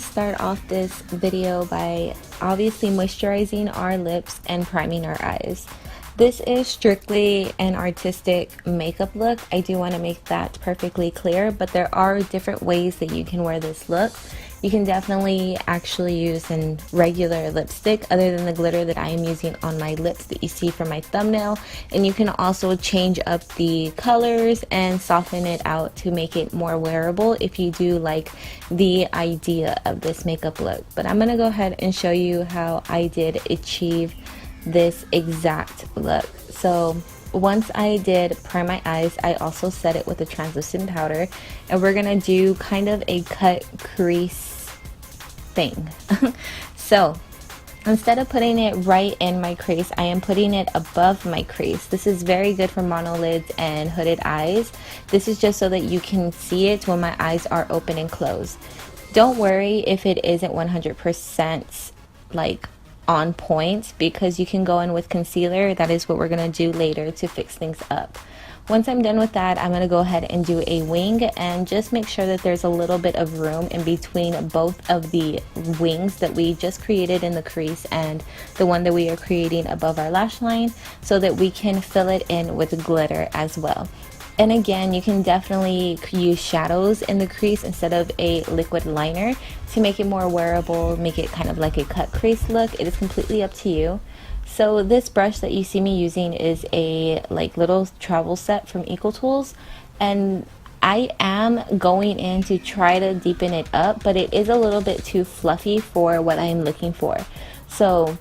Start off this video by obviously moisturizing our lips and priming our eyes. This is strictly an artistic makeup look. I do want to make that perfectly clear, but there are different ways that you can wear this look. You can definitely actually use a regular lipstick other than the glitter that I am using on my lips that you see from my thumbnail, and you can also change up the colors and soften it out to make it more wearable if you do like the idea of this makeup look. But I'm gonna go ahead and show you how I did achieve this exact look. So once I did prime my eyes, I also set it with a translucent powder, and we're gonna do kind of a cut crease thing. So instead of putting it right in my crease, I am putting it above my crease. This is very good for monolids and hooded eyes. This is just so that you can see it when my eyes are open and closed. Don't worry if it isn't 100% like on point, because you can go in with concealer. That is what we're going to do later to fix things up. Once I'm done with that, I'm going to go ahead and do a wing and just make sure that there's a little bit of room in between both of the wings that we just created in the crease and the one that we are creating above our lash line, so that we can fill it in with glitter as well. And again, you can definitely use shadows in the crease instead of a liquid liner to make it more wearable, make it kind of like a cut crease look. It is completely up to you. So this brush that you see me using is a like little travel set from EcoTools, and I am going in to try to deepen it up, but it is a little bit too fluffy for what I'm looking for. So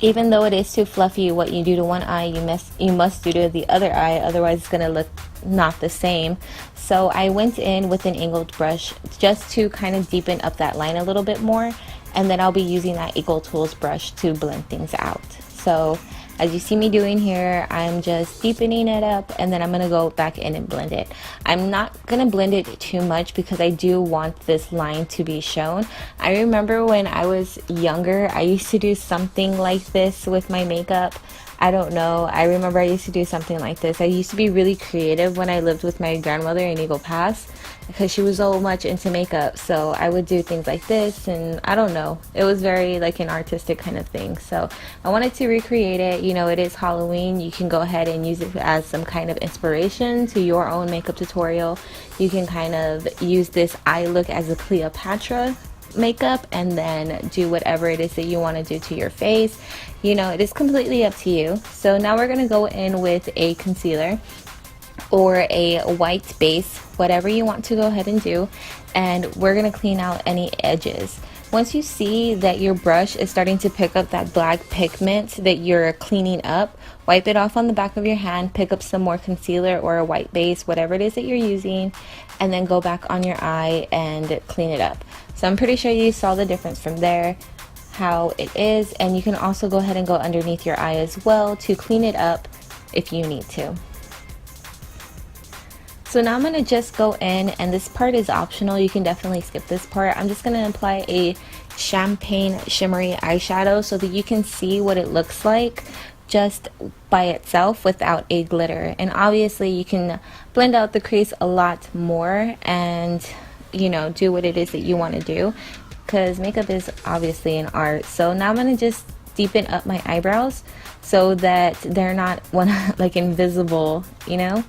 even though it is too fluffy, what you do to one eye, you must do to the other eye, otherwise it's going to look not the same. So I went in with an angled brush just to kind of deepen up that line a little bit more, and then I'll be using that EcoTools brush to blend things out. So as you see me doing here, I'm just deepening it up, and then I'm going to go back in and blend it. I'm not going to blend it too much because I do want this line to be shown. I remember when I was younger, I used to do something like this with my makeup. I don't know. I remember I used to do something like this. I used to be really creative when I lived with my grandmother in Eagle Pass, because she was so much into makeup. So I would do things like this, and I don't know. It was very like an artistic kind of thing. So I wanted to recreate it. You know, it is Halloween. You can go ahead and use it as some kind of inspiration to your own makeup tutorial. You can kind of use this eye look as a Cleopatra makeup and then do whatever it is that you want to do to your face. You know, it is completely up to you. So now we're going to go in with a concealer or a white base, whatever you want to go ahead and do, and we're going to clean out any edges. Once you see that your brush is starting to pick up that black pigment that you're cleaning up, wipe it off on the back of your hand, pick up some more concealer or a white base, whatever it is that you're using, and then go back on your eye and clean it up. So I'm pretty sure you saw the difference from there, how it is, and you can also go ahead and go underneath your eye as well to clean it up if you need to. So now I'm going to just go in, and this part is optional. You can definitely skip this part. I'm just going to apply a champagne shimmery eyeshadow so that you can see what it looks like just by itself without a glitter. And obviously you can blend out the crease a lot more and, you know, do what it is that you want to do, because makeup is obviously an art. So now I'm going to just deepen up my eyebrows so that they're not like invisible, you know.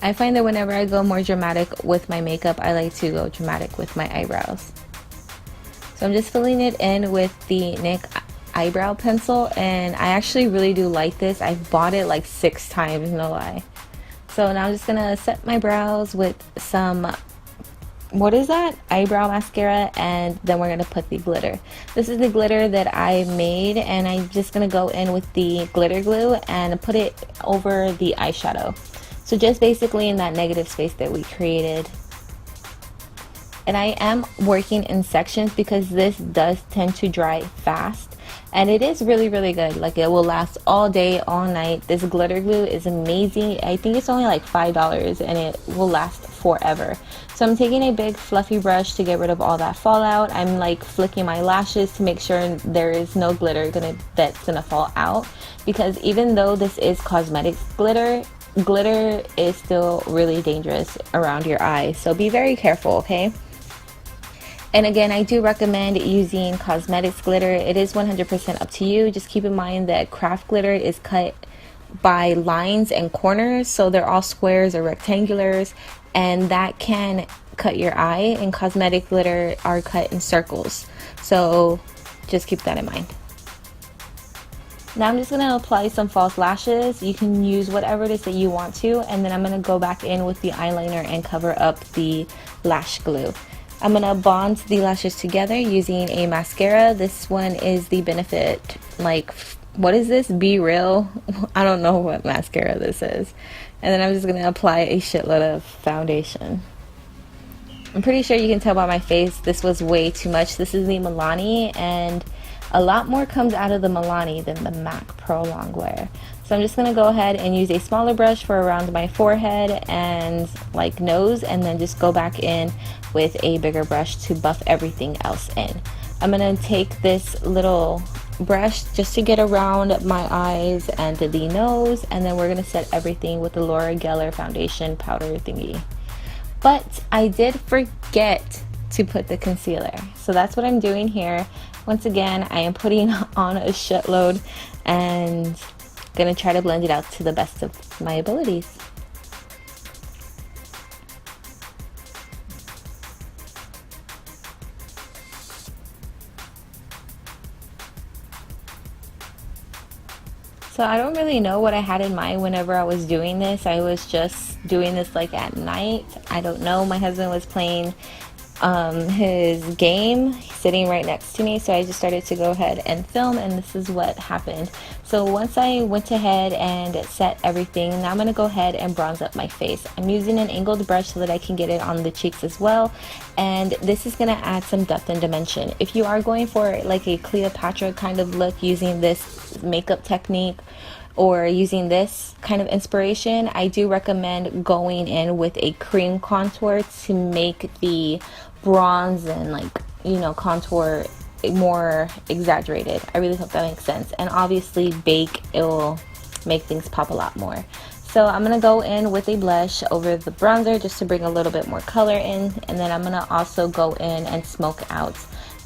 I find that whenever I go more dramatic with my makeup, I like to go dramatic with my eyebrows. So I'm just filling it in with the NYX eyebrow pencil, and I actually really do like this. I've bought it like 6 times, no lie. So now I'm just gonna set my brows with some, what is that? Eyebrow mascara, and then we're gonna put the glitter. This is the glitter that I made, and I'm just gonna go in with the glitter glue and put it over the eyeshadow. So just basically in that negative space that we created. And I am working in sections because this does tend to dry fast. And it is really, really good. Like, it will last all day, all night. This glitter glue is amazing. I think it's only like $5 and it will last forever. So I'm taking a big fluffy brush to get rid of all that fallout. I'm like flicking my lashes to make sure there is no glitter that's gonna fall out, because even though this is cosmetics glitter, glitter is still really dangerous around your eyes. So be very careful, okay? And again, I do recommend using cosmetics glitter. It is 100% up to you. Just keep in mind that craft glitter is cut by lines and corners, so they're all squares or rectangulars, and that can cut your eye, and cosmetic glitter are cut in circles. So just keep that in mind. Now I'm just going to apply some false lashes. You can use whatever it is that you want to, and then I'm going to go back in with the eyeliner and cover up the lash glue. I'm going to bond the lashes together using a mascara. This one is the Benefit, like, what is this? Be Real? I don't know what mascara this is. And then I'm just going to apply a shitload of foundation. I'm pretty sure you can tell by my face this was way too much. This is the Milani, and a lot more comes out of the Milani than the MAC Pro Longwear. So I'm just going to go ahead and use a smaller brush for around my forehead and like nose, and then just go back in with a bigger brush to buff everything else in. I'm going to take this little brush just to get around my eyes and the nose, and then we're going to set everything with the Laura Geller foundation powder thingy. But I did forget to put the concealer, so that's what I'm doing here. Once again, I am putting on a shitload and gonna try to blend it out to the best of my abilities. So I don't really know what I had in mind whenever I was doing this. I was just doing this like at night. I don't know. My husband was playing his game sitting right next to me, so I just started to go ahead and film, and this is what happened. So once I went ahead and set everything, now I'm going to go ahead and bronze up my face. I'm using an angled brush so that I can get it on the cheeks as well, and this is going to add some depth and dimension. If you are going for like a Cleopatra kind of look using this makeup technique, or using this kind of inspiration, I do recommend going in with a cream contour to make the bronze and, like, you know, contour more exaggerated. I really hope that makes sense. And obviously bake, it will make things pop a lot more. So I'm going to go in with a blush over the bronzer just to bring a little bit more color in, and then I'm going to also go in and smoke out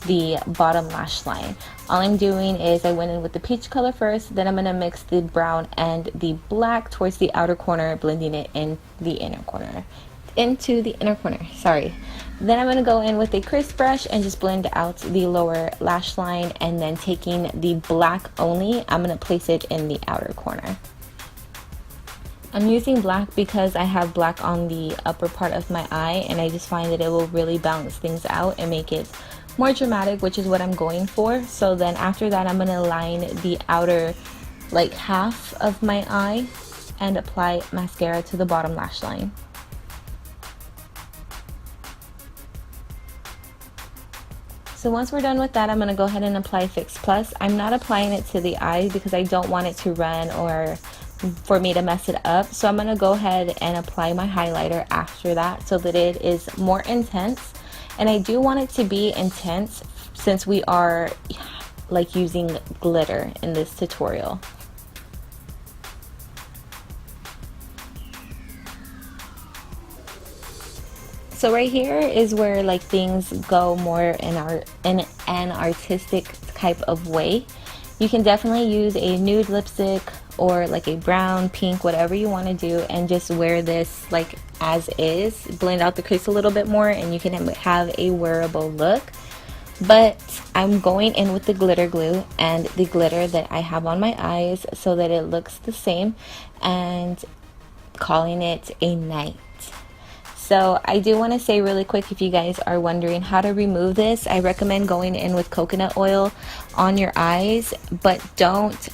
the bottom lash line. All I'm doing is I went in with the peach color first, then I'm going to mix the brown and the black towards the outer corner, blending it in the inner corner. Into the inner corner, sorry. Then I'm going to go in with a crisp brush and just blend out the lower lash line, and then taking the black only, I'm going to place it in the outer corner. I'm using black because I have black on the upper part of my eye, and I just find that it will really balance things out and make it more dramatic, which is what I'm going for. So then after that, I'm going to line the outer like half of my eye and apply mascara to the bottom lash line. So once we're done with that, I'm going to go ahead and apply Fix Plus. I'm not applying it to the eyes because I don't want it to run or for me to mess it up. So I'm going to go ahead and apply my highlighter after that so that it is more intense. And I do want it to be intense since we are like using glitter in this tutorial. So right here is where like things go more in an artistic type of way. You can definitely use a nude lipstick or like a brown, pink, whatever you want to do, and just wear this like as is. Blend out the crease a little bit more and you can have a wearable look. But I'm going in with the glitter glue and the glitter that I have on my eyes so that it looks the same, and calling it a night. So I do want to say really quick, if you guys are wondering how to remove this, I recommend going in with coconut oil on your eyes, but don't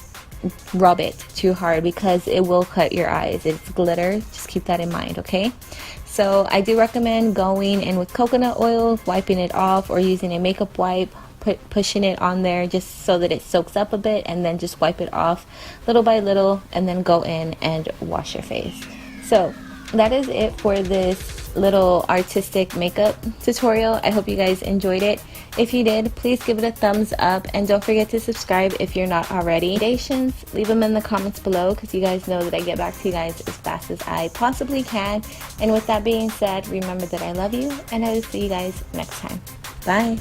rub it too hard because it will cut your eyes. It's glitter, just keep that in mind, okay? So I do recommend going in with coconut oil, wiping it off, or using a makeup wipe pushing it on there just so that it soaks up a bit, and then just wipe it off little by little, and then go in and wash your face. So that is it for this little artistic makeup tutorial. I hope you guys enjoyed it. If you did, please give it a thumbs up, and don't forget to subscribe if you're not already. Recommendations, leave them in the comments below, because you guys know that I get back to you guys as fast as I possibly can. And with that being said, remember that I love you, and I will see you guys next time. Bye.